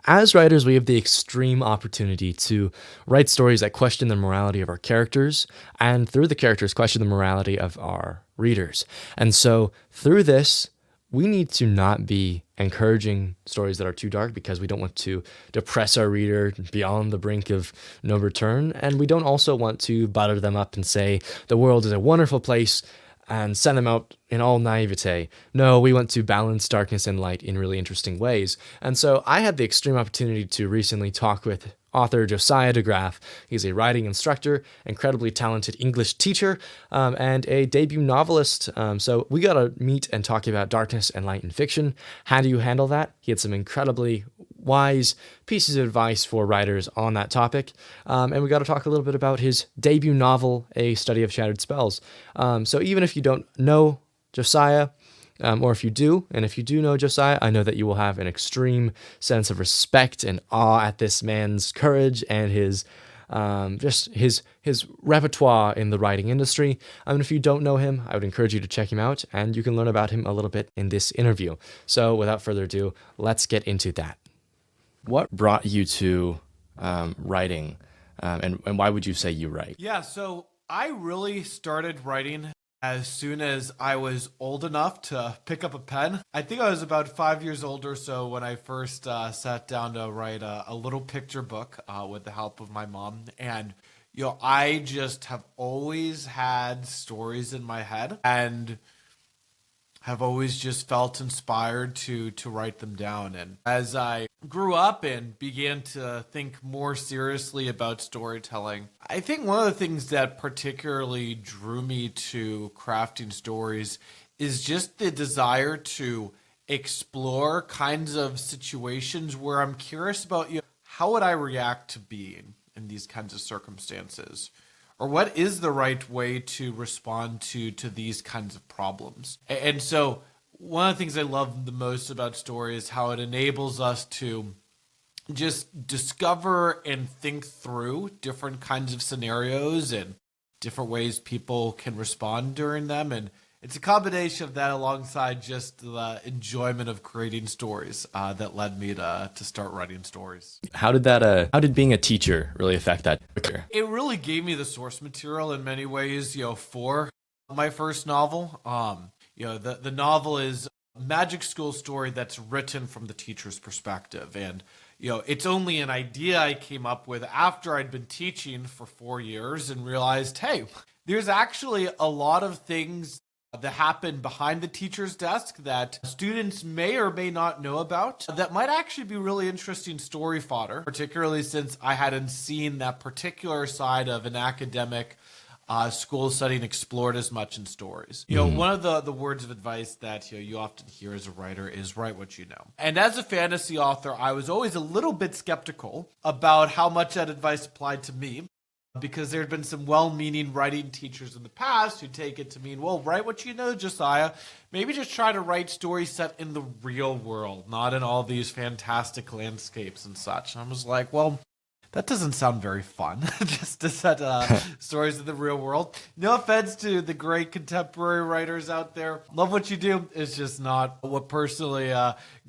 As writers, we have the extreme opportunity to write stories that question the morality of our characters, and through the characters, question the morality of our readers. And so through this, we need to not be encouraging stories that are too dark because we don't want to depress our reader beyond the brink of no return. And we don't also want to butter them up and say the world is a wonderful place and send them out in all naivete. No, we want to balance darkness and light in really interesting ways. And so I had the extreme opportunity to recently talk with author Josiah DeGraaf. He's a writing instructor, incredibly talented English teacher, and a debut novelist. So we got to meet and talk about darkness and light in fiction. How do you handle that? He had some incredibly wise pieces of advice for writers on that topic. And we got to talk a little bit about his debut novel, A Study of Shattered Spells. So even if you don't know Josiah, or if you do, and if you do know Josiah, I know that you will have an extreme sense of respect and awe at this man's courage and his just his repertoire in the writing industry. And if you don't know him, I would encourage you to check him out, and you can learn about him a little bit in this interview. So without further ado, let's get into that. What brought you to writing, and why would you say you write? Yeah, so I really started writing as soon as I was old enough to pick up a pen. I think I was about 5 years old or so when I first sat down to write a little picture book with the help of my mom. And, I just have always had stories in my head and have always just felt inspired to write them down. And as I grew up and began to think more seriously about storytelling, I think one of the things that particularly drew me to crafting stories is just the desire to explore kinds of situations where I'm curious about, how would I react to being in these kinds of circumstances? Or what is the right way to respond to these kinds of problems? And so one of the things I love the most about story is how it enables us to just discover and think through different kinds of scenarios and different ways people can respond during them. And it's a combination of that alongside just the enjoyment of creating stories that led me to start writing stories. How did being a teacher really affect that? It really gave me the source material in many ways, for my first novel. The novel is a magic school story that's written from the teacher's perspective. And, it's only an idea I came up with after I'd been teaching for 4 years and realized, hey, there's actually a lot of things that happen behind the teacher's desk that students may or may not know about that might actually be really interesting story fodder, particularly since I hadn't seen that particular side of an academic school setting explored as much in stories. One of the words of advice that you often hear as a writer is write what you know. And as a fantasy author, I was always a little bit skeptical about how much that advice applied to me, because there had been some well-meaning writing teachers in the past who take it to mean, well, write what you know, Josiah. Maybe just try to write stories set in the real world, not in all these fantastic landscapes and such. And I was like, well, that doesn't sound very fun, just to set stories in the real world. No offense to the great contemporary writers out there. Love what you do. It's just not what personally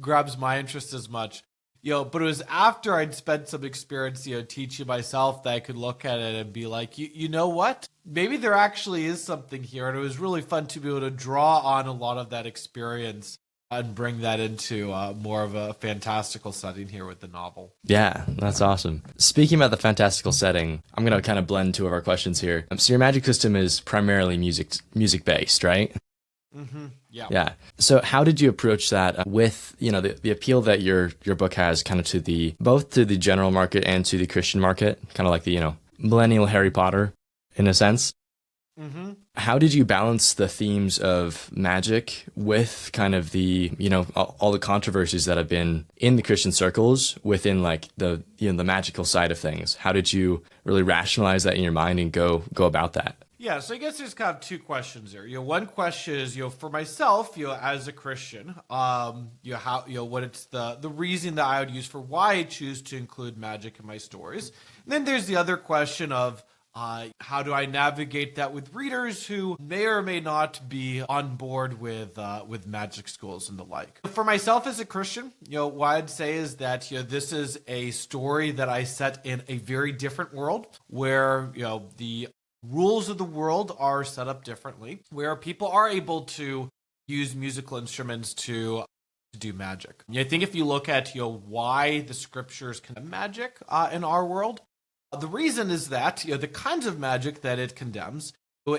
grabs my interest as much. But it was after I'd spent some experience, teaching myself that I could look at it and be like, you know what? Maybe there actually is something here. And it was really fun to be able to draw on a lot of that experience and bring that into more of a fantastical setting here with the novel. Yeah, that's awesome. Speaking about the fantastical setting, I'm going to kind of blend two of our questions here. So your magic system is primarily music based, right? Mm-hmm. Yeah. So how did you approach that with, the appeal that your book has kind of to both to the general market and to the Christian market, kind of like the, millennial Harry Potter in a sense? Mm-hmm. How did you balance the themes of magic with kind of the, all the controversies that have been in the Christian circles within like the magical side of things? How did you really rationalize that in your mind and go about that? Yeah, so I guess there's kind of two questions there. One question is, for myself, as a Christian, what it's the reason that I would use for why I choose to include magic in my stories. And then there's the other question of How do I navigate that with readers who may or may not be on board with magic schools and the like? For myself as a Christian, what I'd say is that this is a story that I set in a very different world where the rules of the world are set up differently, where people are able to use musical instruments to do magic. I think if you look at why the scriptures condemn magic in our world, the reason is that the kinds of magic that it condemns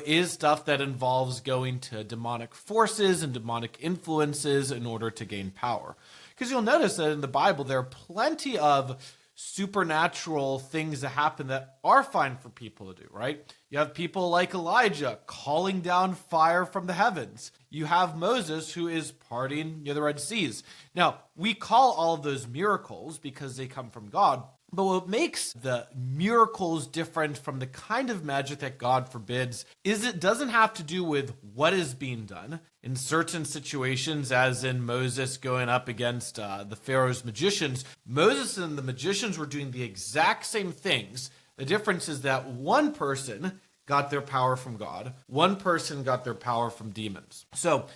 is stuff that involves going to demonic forces and demonic influences in order to gain power. Because you'll notice that in the Bible there are plenty of supernatural things that happen that are fine for people to do, right? You have people like Elijah calling down fire from the heavens. You have Moses who is parting the Red Seas. Now, we call all of those miracles because they come from God. But what makes the miracles different from the kind of magic that God forbids is it doesn't have to do with what is being done. In certain situations, as in Moses going up against the Pharaoh's magicians, Moses and the magicians were doing the exact same things. The difference is that one person got their power from God, one person got their power from demons. So,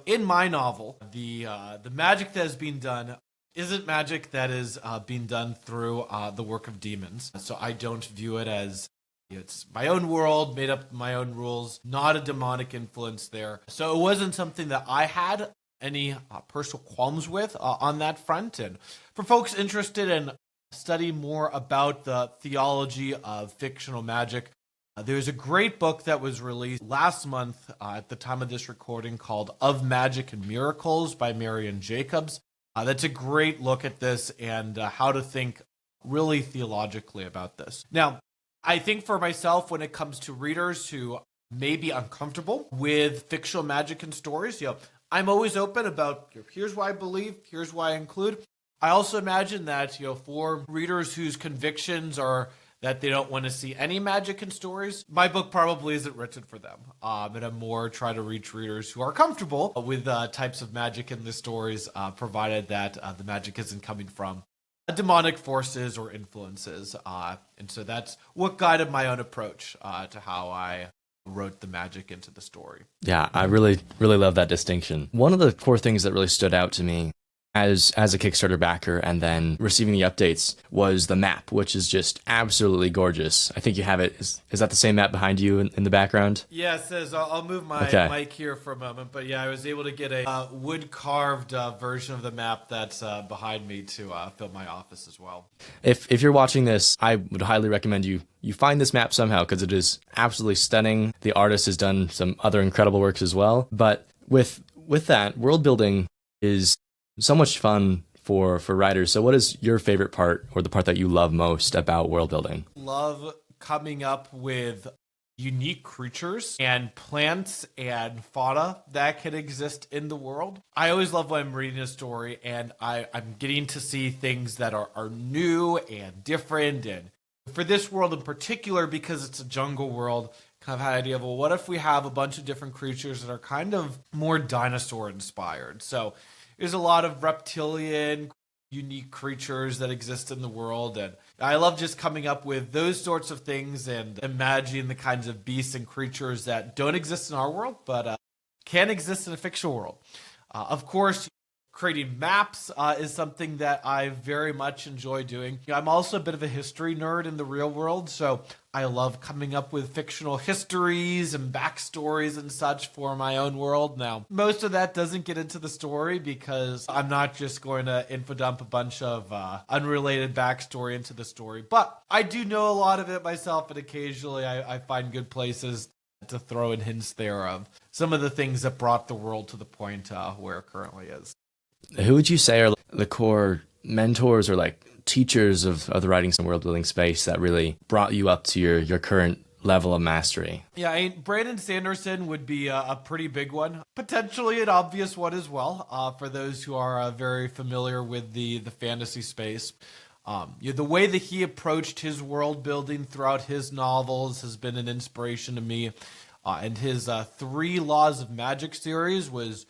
in my novel, the magic that is being done isn't magic that is being done through the work of demons. So I don't view it as it's my own world, made up my own rules, not a demonic influence there. So it wasn't something that I had any personal qualms with on that front. And for folks interested in studying more about the theology of fictional magic, there's a great book that was released last month at the time of this recording called Of Magic and Miracles by Marion Jacobs. That's a great look at this and how to think really theologically about this. Now, I think for myself, when it comes to readers who may be uncomfortable with fictional magic and stories, I'm always open about here's why I believe, here's why I include. I also imagine that for readers whose convictions are that they don't want to see any magic in stories, my book probably isn't written for them. And I'm more trying to reach readers who are comfortable with types of magic in the stories, provided that the magic isn't coming from demonic forces or influences. And so that's what guided my own approach to how I wrote the magic into the story. Yeah, I really, really love that distinction. One of the core things that really stood out to me as a Kickstarter backer and then receiving the updates was the map, which is just absolutely gorgeous. I think you have it. Is that the same map behind you in the background? Yeah, it says, I'll move my mic here for a moment, but yeah, I was able to get a wood-carved version of the map that's behind me to fill my office as well. If you're watching this, I would highly recommend you find this map somehow because it is absolutely stunning. The artist has done some other incredible works as well. But with that, world building is so much fun for writers. So what is your favorite part or the part that you love most about world building? Love coming up with unique creatures and plants and fauna that can exist in the world. I always love when I'm reading a story and I'm getting to see things that are new and different. And for this world in particular, because it's a jungle world, kind of had an idea of, well, what if we have a bunch of different creatures that are kind of more dinosaur inspired? So there's a lot of reptilian, unique creatures that exist in the world. And I love just coming up with those sorts of things and imagining the kinds of beasts and creatures that don't exist in our world, but can exist in a fictional world. Of course, creating maps is something that I very much enjoy doing. I'm also a bit of a history nerd in the real world, so I love coming up with fictional histories and backstories and such for my own world. Now, most of that doesn't get into the story because I'm not just going to infodump a bunch of unrelated backstory into the story, but I do know a lot of it myself, and occasionally I find good places to throw in hints there of some of the things that brought the world to the point where it currently is. Who would you say are the core mentors or teachers of the writing and world building space that really brought you up to your current level of mastery? Yeah, Brandon Sanderson would be a pretty big one. Potentially an obvious one as well, for those who are very familiar with the fantasy space. The way that he approached his world building throughout his novels has been an inspiration to me. And his 3 Laws of Magic series was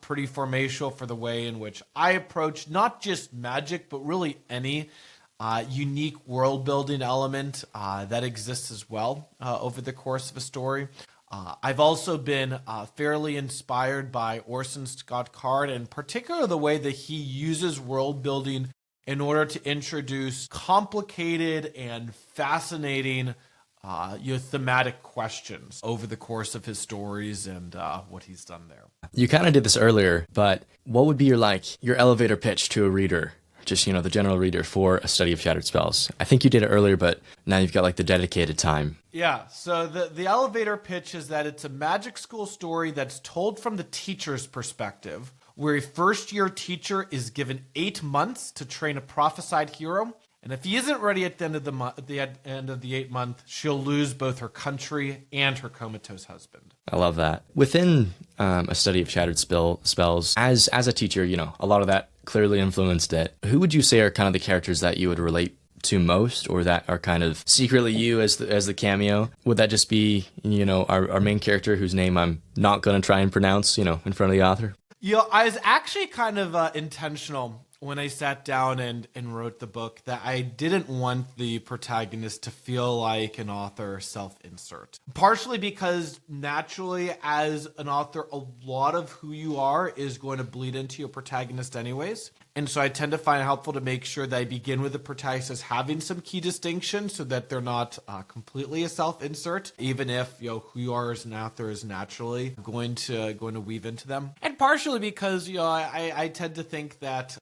pretty formational for the way in which I approach not just magic, but really any unique world building element that exists as well over the course of a story. I've also been fairly inspired by Orson Scott Card, and particularly the way that he uses world building in order to introduce complicated and fascinating thematic questions over the course of his stories and what he's done there. You kind of did this earlier, but what would be your elevator pitch to a reader? Just, the general reader for a study of shattered spells. I think you did it earlier, but now you've got like the dedicated time. Yeah, so the elevator pitch is that it's a magic school story that's told from the teacher's perspective, where a first-year teacher is given 8 months to train a prophesied hero, and if he isn't ready at the end of the 8 month, she'll lose both her country and her comatose husband. I love that. Within a study of shattered spells, as a teacher, a lot of that clearly influenced it. Who would you say are kind of the characters that you would relate to most, or that are kind of secretly you as the cameo? Would that just be, our main character whose name I'm not going to try and pronounce, in front of the author? I was actually kind of intentional when I sat down and wrote the book that I didn't want the protagonist to feel like an author self-insert. Partially because naturally, as an author, a lot of who you are is going to bleed into your protagonist anyways. And so I tend to find it helpful to make sure that I begin with the protagonist as having some key distinctions so that they're not completely a self-insert, even if who you are as an author is naturally going to weave into them. And partially because I tend to think that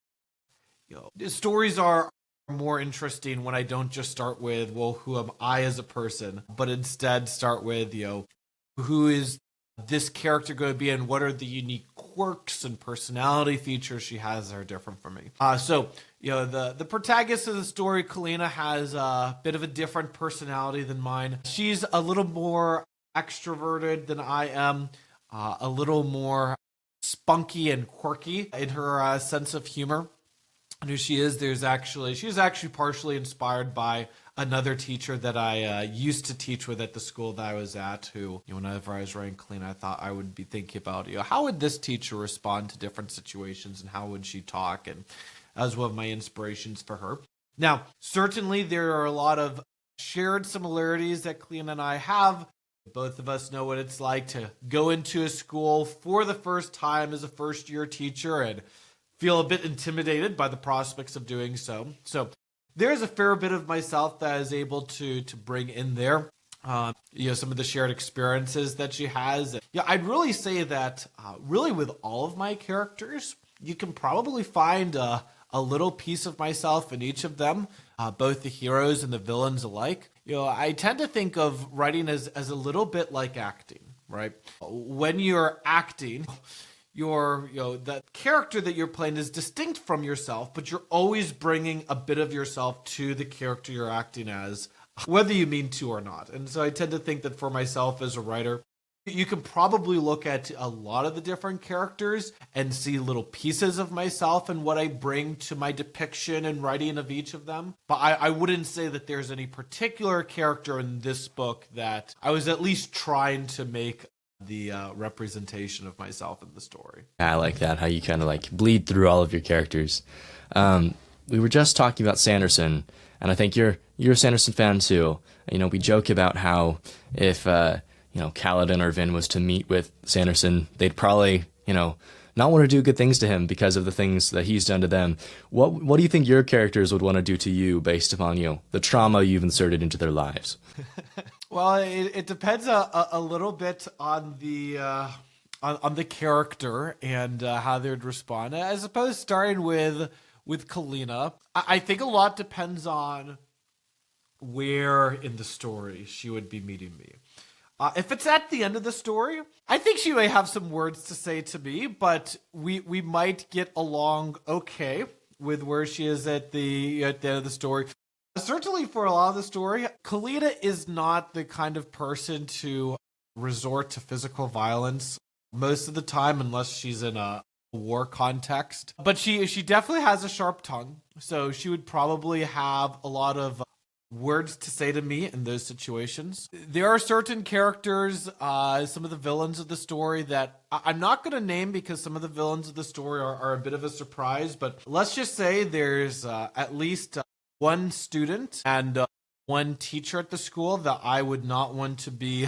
stories are more interesting when I don't just start with, who am I as a person, but instead start with, who is this character going to be and what are the unique quirks and personality features she has that are different from me. The protagonist of the story, Kalina, has a bit of a different personality than mine. She's a little more extroverted than I am, a little more spunky and quirky in her sense of humor. And who she is, she's actually partially inspired by another teacher that I used to teach with at the school that I was at, who, whenever I was writing Kalina, I thought I would be thinking about, how would this teacher respond to different situations and how would she talk? And that was one of my inspirations for her. Now, certainly there are a lot of shared similarities that Kalina and I have. Both of us know what it's like to go into a school for the first time as a first-year teacher and feel a bit intimidated by the prospects of doing so. So there's a fair bit of myself that is able to bring in there. Some of the shared experiences that she has. I'd really say that really with all of my characters, you can probably find a little piece of myself in each of them, both the heroes and the villains alike. I tend to think of writing as a little bit like acting, right? When you're acting, the character that you're playing is distinct from yourself, but you're always bringing a bit of yourself to the character you're acting as, whether you mean to or not. And so I tend to think that for myself as a writer, you can probably look at a lot of the different characters and see little pieces of myself and what I bring to my depiction and writing of each of them. But I wouldn't say that there's any particular character in this book that I was at least trying to make the representation of myself in the story. I like that, how you kind of like bleed through all of your characters. We were just talking about Sanderson, and I think you're a Sanderson fan too. We joke about how if Kaladin or Vin was to meet with Sanderson, they'd probably not want to do good things to him because of the things that he's done to them. What do you think your characters would want to do to you based upon the trauma you've inserted into their lives? Well, it depends a little bit on the character and how they'd respond. I suppose starting with Kalina, I think a lot depends on where in the story she would be meeting me. If it's at the end of the story, I think she may have some words to say to me, but we might get along okay with where she is at the end of the story. Certainly for a lot of the story, Kalina is not the kind of person to resort to physical violence most of the time unless she's in a war context. But she definitely has a sharp tongue, so she would probably have a lot of words to say to me in those situations. There are certain characters, some of the villains of the story that I'm not going to name because some of the villains of the story are a bit of a surprise, but let's just say there's at least one student and one teacher at the school that I would not want to be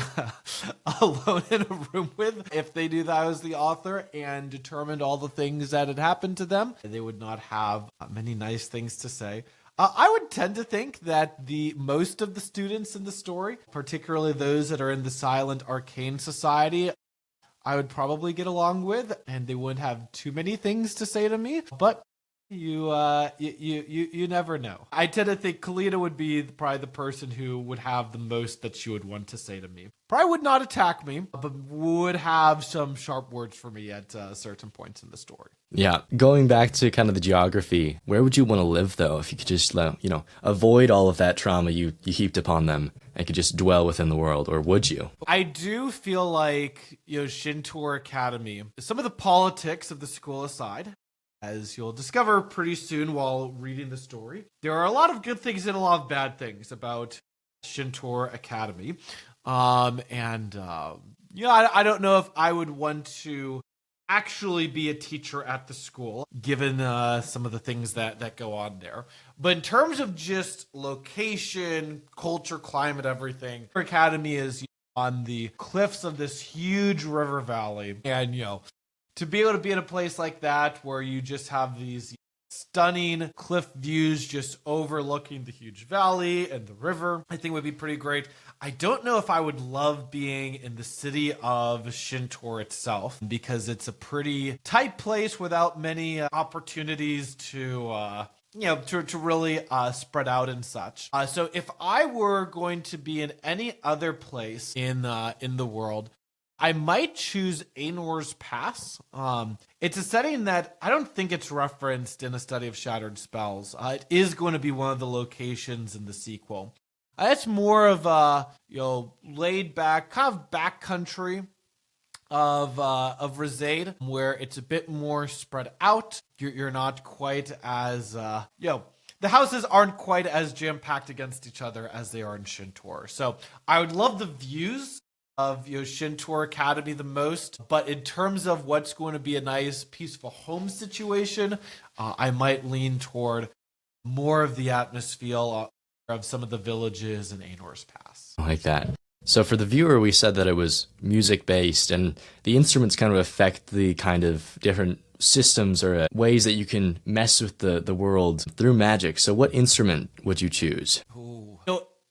alone in a room with. If they knew that I was the author and determined all the things that had happened to them, they would not have many nice things to say. I would tend to think that the most of the students in the story, particularly those that are in the Silent Arcane Society, I would probably get along with, and they wouldn't have too many things to say to me. But you never know. I tend to think Kalina would be probably the person who would have the most that she would want to say to me. Probably would not attack me, but would have some sharp words for me at certain points in the story. Yeah, going back to kind of the geography, where would you want to live though if you could just avoid all of that trauma you heaped upon them and could just dwell within the world, or would you? I do feel like, Shintor Academy, some of the politics of the school aside, as you'll discover pretty soon while reading the story, there are a lot of good things and a lot of bad things about Shintor Academy. I don't know if I would want to actually be a teacher at the school, given some of the things that go on there. But in terms of just location, culture, climate, everything, our academy is on the cliffs of this huge river valley. And, to be able to be in a place like that where you just have these stunning cliff views just overlooking the huge valley and the river, I think would be pretty great. I don't know if I would love being in the city of Shintor itself, because it's a pretty tight place without many opportunities to really spread out and such. So if I were going to be in any other place in the world, I might choose Aenor's Pass. It's a setting that I don't think it's referenced in A Study of Shattered Spells. It is going to be one of the locations in the sequel. It's more of a laid back kind of backcountry of Resade, where it's a bit more spread out. You're not quite as the houses aren't quite as jam packed against each other as they are in Shintor. So I would love the views of Shintor Academy the most, but in terms of what's going to be a nice peaceful home situation, I might lean toward more of the atmosphere of some of the villages in Aenor's Pass. I like that. So for the viewer, we said that it was music based, and the instruments kind of affect the kind of different systems or ways that you can mess with the world through magic. So what instrument would you choose? Ooh.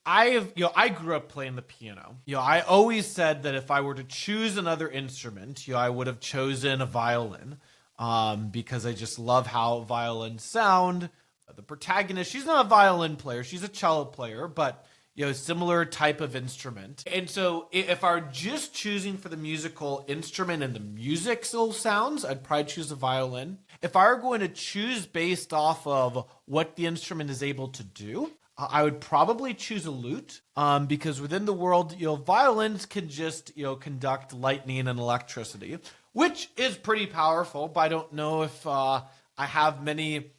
I grew up playing the piano. I always said that if I were to choose another instrument, I would have chosen a violin, because I just love how violins sound. The protagonist, she's not a violin player, she's a cello player, but similar type of instrument. And so if I were just choosing for the musical instrument and the musical sounds, I'd probably choose a violin. If I were going to choose based off of what the instrument is able to do, I would probably choose a lute, because within the world, violins can just, conduct lightning and electricity, which is pretty powerful, but I don't know if I have many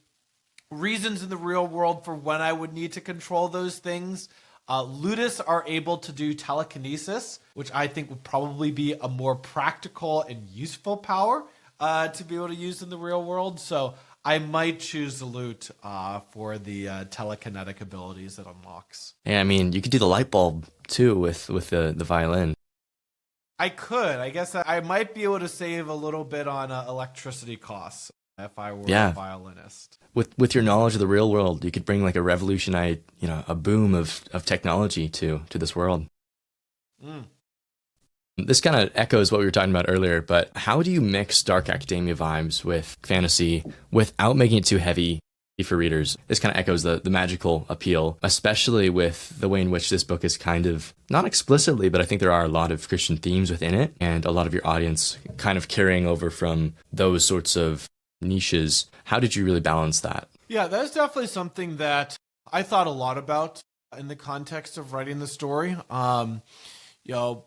reasons in the real world for when I would need to control those things. Lutists are able to do telekinesis, which I think would probably be a more practical and useful power to be able to use in the real world. So I might choose the lute for the telekinetic abilities it unlocks. Yeah, I mean, you could do the light bulb too with the violin. I could. I guess I might be able to save a little bit on electricity costs if I were a violinist. With your knowledge of the real world, you could bring like a revolutionary, a boom of technology to this world. This kind of echoes what we were talking about earlier, but how do you mix dark academia vibes with fantasy without making it too heavy for readers? This kind of echoes the magical appeal, especially with the way in which this book is kind of, not explicitly, but I think there are a lot of Christian themes within it, and a lot of your audience kind of carrying over from those sorts of niches. How did you really balance that? Yeah, that's definitely something that I thought a lot about in the context of writing the story.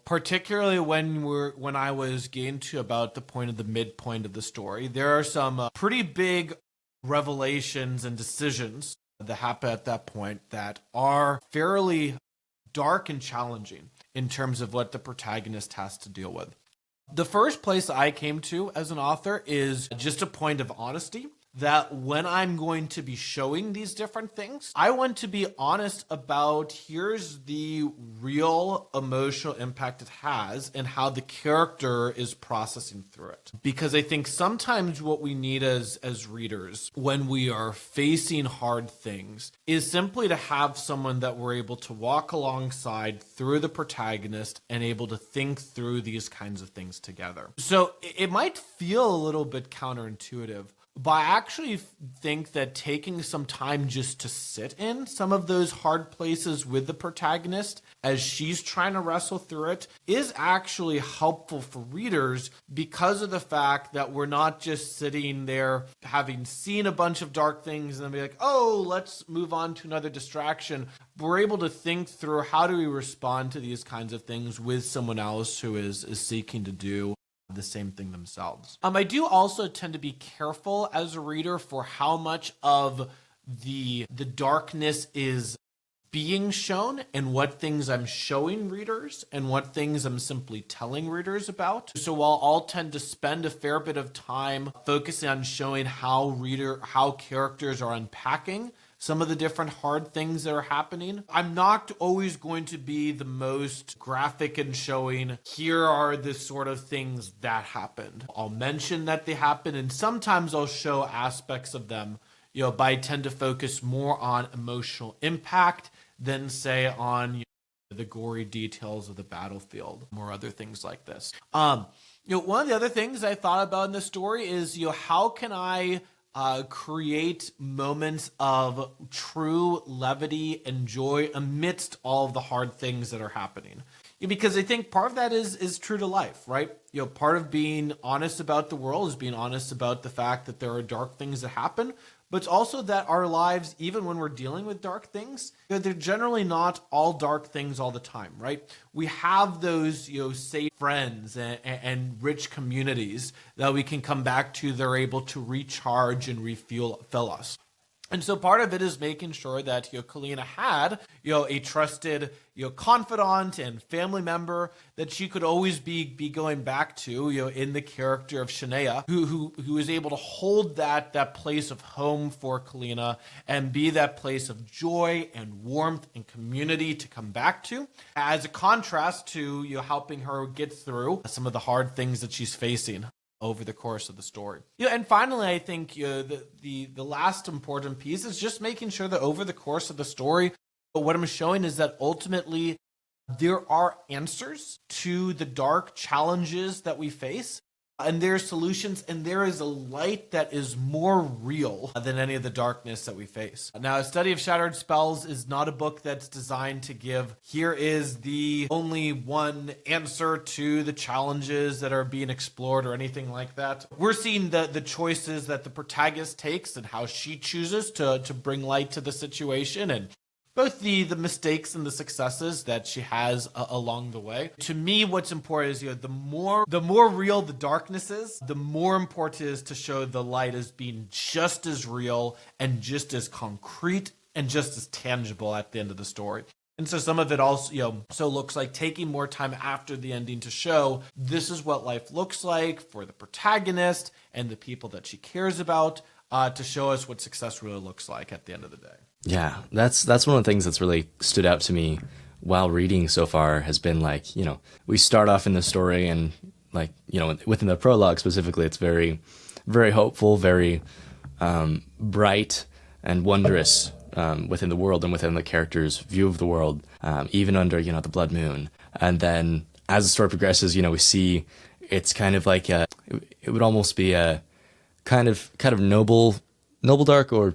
Particularly when I was getting to about the point of the midpoint of the story, there are some pretty big revelations and decisions that happen at that point that are fairly dark and challenging in terms of what the protagonist has to deal with. The first place I came to as an author is just a point of honesty. that when I'm going to be showing these different things, I want to be honest about here's the real emotional impact it has and how the character is processing through it. Because I think sometimes what we need as readers when we are facing hard things is simply to have someone that we're able to walk alongside through the protagonist and able to think through these kinds of things together. So it might feel a little bit counterintuitive, but I actually think that taking some time just to sit in some of those hard places with the protagonist as she's trying to wrestle through it is actually helpful for readers because of the fact that we're not just sitting there having seen a bunch of dark things and then be like, oh, let's move on to another distraction. We're able to think through how do we respond to these kinds of things with someone else who is seeking to do the same thing themselves. I do also tend to be careful as a reader for how much of the darkness is being shown and what things I'm showing readers and what things I'm simply telling readers about. So while I'll tend to spend a fair bit of time focusing on showing how characters are unpacking some of the different hard things that are happening, I'm not always going to be the most graphic in showing here are the sort of things that happened. I'll mention that they happen, and sometimes I'll show aspects of them, but I tend to focus more on emotional impact than say on the gory details of the battlefield or other things like this. One of the other things I thought about in this story is, how can I create moments of true levity and joy amidst all of the hard things that are happening. Because I think part of that is true to life, right? Part of being honest about the world is being honest about the fact that there are dark things that happen, but it's also that our lives, even when we're dealing with dark things, they're generally not all dark things all the time, right? We have those, safe friends and rich communities that we can come back to. They're able to recharge and refuel us. And so part of it is making sure that Kalina had a trusted confidant and family member that she could always be going back to in the character of Shania, who is able to hold that place of home for Kalina and be that place of joy and warmth and community to come back to, as a contrast to helping her get through some of the hard things that she's facing over the course of the story. And finally, I think the last important piece is just making sure that over the course of the story, what I'm showing is that ultimately there are answers to the dark challenges that we face, and there are solutions, and there is a light that is more real than any of the darkness that we face. Now, A Study of Shattered Spells is not a book that's designed to give, here is the only one answer to the challenges that are being explored or anything like that. We're seeing the choices that the protagonist takes and how she chooses to bring light to the situation, and both the mistakes and the successes that she has along the way. To me, what's important is the more real the darkness is, the more important it is to show the light as being just as real and just as concrete and just as tangible at the end of the story. And so some of it also, looks like taking more time after the ending to show this is what life looks like for the protagonist and the people that she cares about, to show us what success really looks like at the end of the day. Yeah, that's one of the things that's really stood out to me while reading so far has been we start off in the story and within the prologue specifically, it's very, very hopeful, very bright and wondrous within the world and within the character's view of the world, even under, the blood moon. And then as the story progresses, we see it's kind of like it would almost be a kind of noble dark, or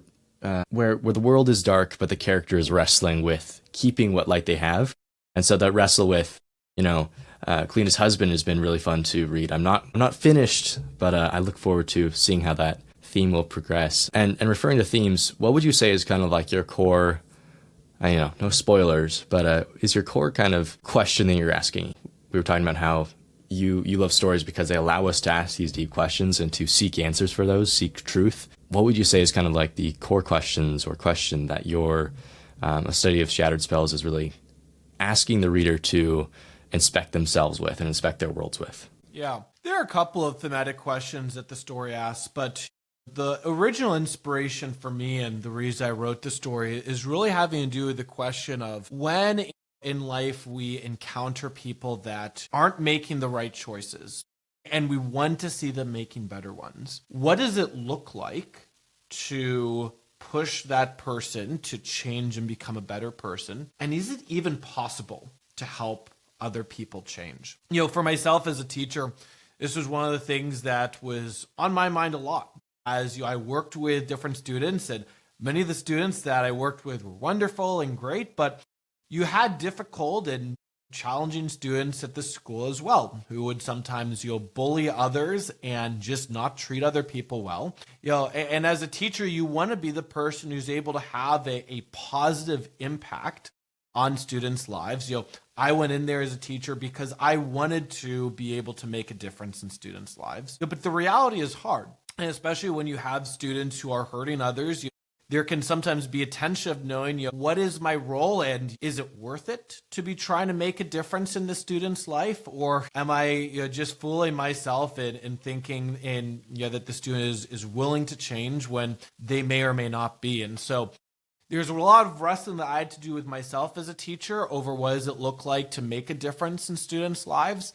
where the world is dark, but the character is wrestling with keeping what light they have. And so that wrestle with, Kalina's husband has been really fun to read. I'm not finished, but I look forward to seeing how that theme will progress. And referring to themes, what would you say is kind of like your core, no spoilers, but is your core kind of question that you're asking? We were talking about how you love stories because they allow us to ask these deep questions and to seek answers for those, seek truth. What would you say is kind of like the core questions or question that your A Study of Shattered Spells is really asking the reader to inspect themselves with and inspect their worlds with? Yeah, there are a couple of thematic questions that the story asks, but The original inspiration for me and the reason I wrote the story is really having to do with the question of when in life we encounter people that aren't making the right choices and we want to see them making better ones. What does it look like to push that person to change and become a better person? And is it even possible to help other people change? For myself as a teacher, this was one of the things that was on my mind a lot. As I worked with different students, and many of the students that I worked with were wonderful and great, but you had difficult and challenging students at the school as well, who would sometimes bully others and just not treat other people well. And as a teacher, you want to be the person who's able to have a positive impact on students' lives. I went in there as a teacher because I wanted to be able to make a difference in students' lives. But the reality is hard, and especially when you have students who are hurting others. There can sometimes be a tension of knowing, what is my role and is it worth it to be trying to make a difference in the student's life? Or am I just fooling myself in thinking that the student is willing to change when they may or may not be? And so there's a lot of wrestling that I had to do with myself as a teacher over what does it look like to make a difference in students' lives.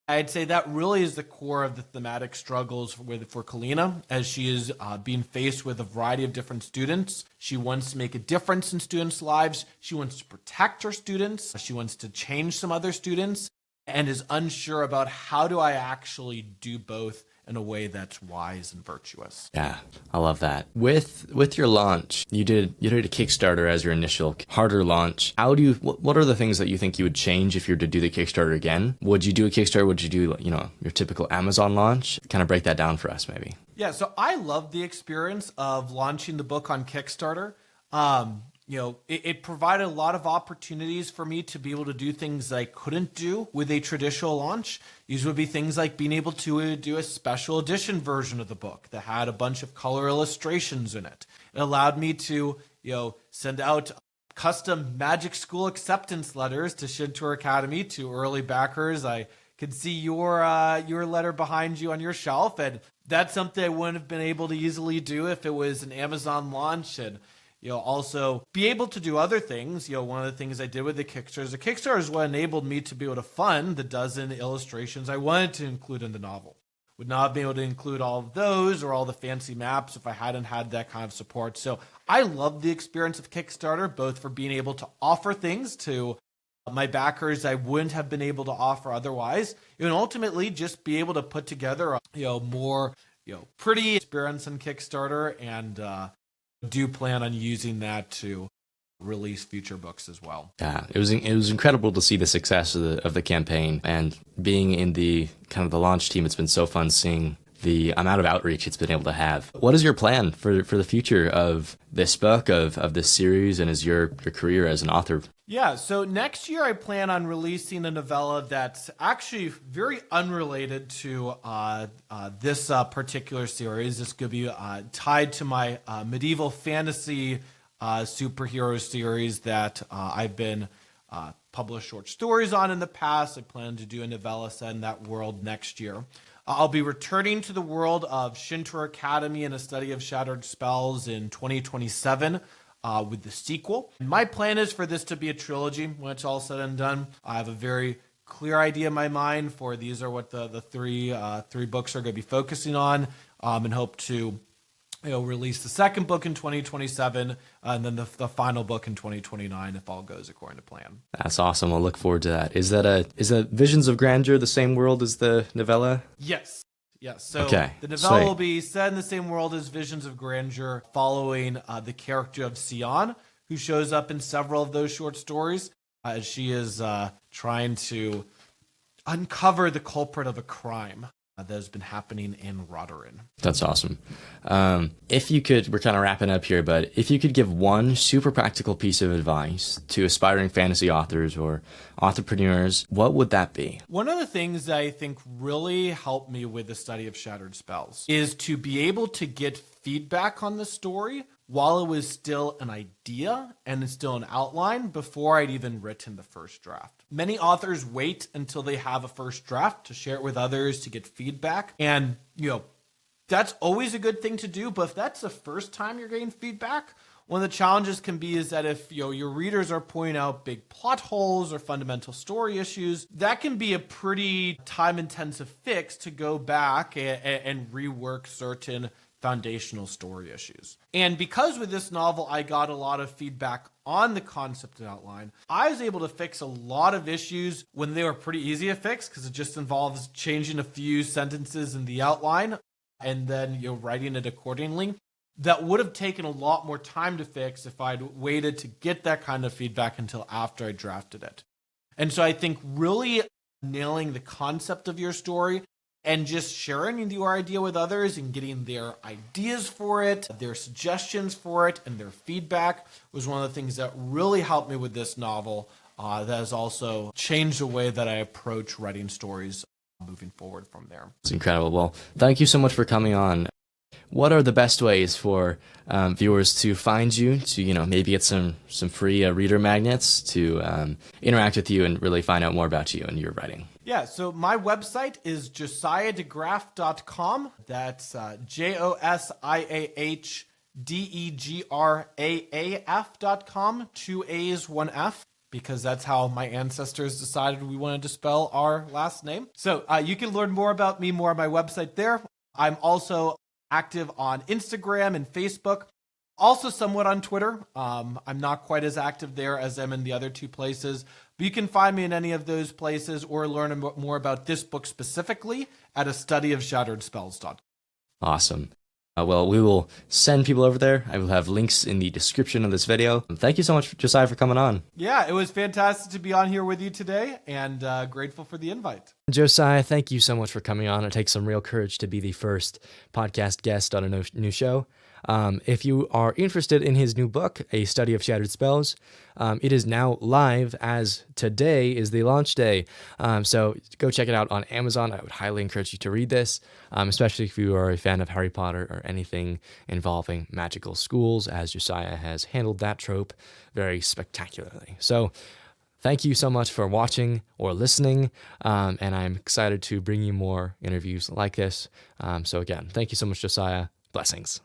I'd say that really is the core of the thematic struggles for Kalina, as she is being faced with a variety of different students. She wants to make a difference in students' lives. She wants to protect her students. She wants to change some other students, and is unsure about how do I actually do both in a way that's wise and virtuous. Yeah, I love that. With your launch, you did a Kickstarter as your initial harder launch. What are the things that you think you would change if you were to do the Kickstarter again? Would you do a Kickstarter? Would you do your typical Amazon launch? Kind of break that down for us, maybe. Yeah, so I love the experience of launching the book on Kickstarter. It provided a lot of opportunities for me to be able to do things that I couldn't do with a traditional launch. These would be things like being able to do a special edition version of the book that had a bunch of color illustrations in it. It allowed me to, send out custom Magic School acceptance letters to Shintour Academy to early backers. I could see your letter behind you on your shelf, and that's something I wouldn't have been able to easily do if it was an Amazon launch. And also be able to do other things. One of the things I did with the Kickstarter is what enabled me to be able to fund the dozen illustrations I wanted to include in the novel. Would not have been able to include all of those or all the fancy maps if I hadn't had that kind of support. So I love the experience of Kickstarter, both for being able to offer things to my backers I wouldn't have been able to offer otherwise, and ultimately just be able to put together a more pretty experience on Kickstarter, and do plan on using that to release future books as well. Yeah, it was incredible to see the success of the campaign, and being in the kind of the launch team. It's been so fun seeing the amount of outreach it's been able to have. What is your plan for the future of this book, of this series, and as your career as an author? Yeah, so next year I plan on releasing a novella that's actually very unrelated to this particular series. This could be tied to my medieval fantasy superhero series that I've been published short stories on in the past. I plan to do a novella set in that world next year. I'll be returning to the world of Shintour Academy and a study of shattered spells in 2027. With the sequel. My plan is for this to be a trilogy when it's all said and done. I have a very clear idea in my mind for these are what the three books are going to be focusing on, and hope to release the second book in 2027, and then the final book in 2029 if all goes according to plan. That's awesome. I'll look forward to that. Is that Visions of Grandeur the same world as the novella? Yes. Yes, so okay. The novella will be set in the same world as Visions of Grandeur, following the character of Sion, who shows up in several of those short stories, as she is trying to uncover the culprit of a crime that has been happening in Rodarin. That's awesome. If you could, we're kind of wrapping up here, but if you could give one super practical piece of advice to aspiring fantasy authors or entrepreneurs, what would that be? One of the things that I think really helped me with the study of Shattered Spells is to be able to get feedback on the story while it was still an idea and it's still an outline before I'd even written the first draft. Many authors wait until they have a first draft to share it with others, to get feedback. And, That's always a good thing to do, but if that's the first time you're getting feedback, one of the challenges can be is that if your readers are pointing out big plot holes or fundamental story issues, that can be a pretty time-intensive fix to go back and rework certain foundational story issues. And because with this novel, I got a lot of feedback on the concept and outline, I was able to fix a lot of issues when they were pretty easy to fix because it just involves changing a few sentences in the outline and then writing it accordingly. That would have taken a lot more time to fix if I'd waited to get that kind of feedback until after I drafted it. And so I think really nailing the concept of your story and just sharing your idea with others and getting their ideas for it, their suggestions for it, and their feedback was one of the things that really helped me with this novel. That has also changed the way that I approach writing stories moving forward from there. It's incredible. Well, thank you so much for coming on. What are the best ways for viewers to find you, to maybe get some free reader magnets, to interact with you and really find out more about you and your writing? Yeah, so my website is josiahdegraaf.com. That's JosiahDegraaf.com, 2 A's, 1 F, because that's how my ancestors decided we wanted to spell our last name. So you can learn more about me more on my website there. I'm also active on Instagram and Facebook, also somewhat on Twitter. I'm not quite as active there as I'm in the other two places, but you can find me in any of those places or learn more about this book specifically at astudyofshatteredspells.com. Awesome. Well, we will send people over there. I will have links in the description of this video. Thank you so much, Josiah, for coming on. Yeah, it was fantastic to be on here with you today, and grateful for the invite. Josiah, thank you so much for coming on. It takes some real courage to be the first podcast guest on a new show. If you are interested in his new book, A Study of Shattered Spells, it is now live as today is the launch day. So go check it out on Amazon. I would highly encourage you to read this, especially if you are a fan of Harry Potter or anything involving magical schools, as Josiah has handled that trope very spectacularly. So thank you so much for watching or listening, and I'm excited to bring you more interviews like this. So again, thank you so much, Josiah. Blessings.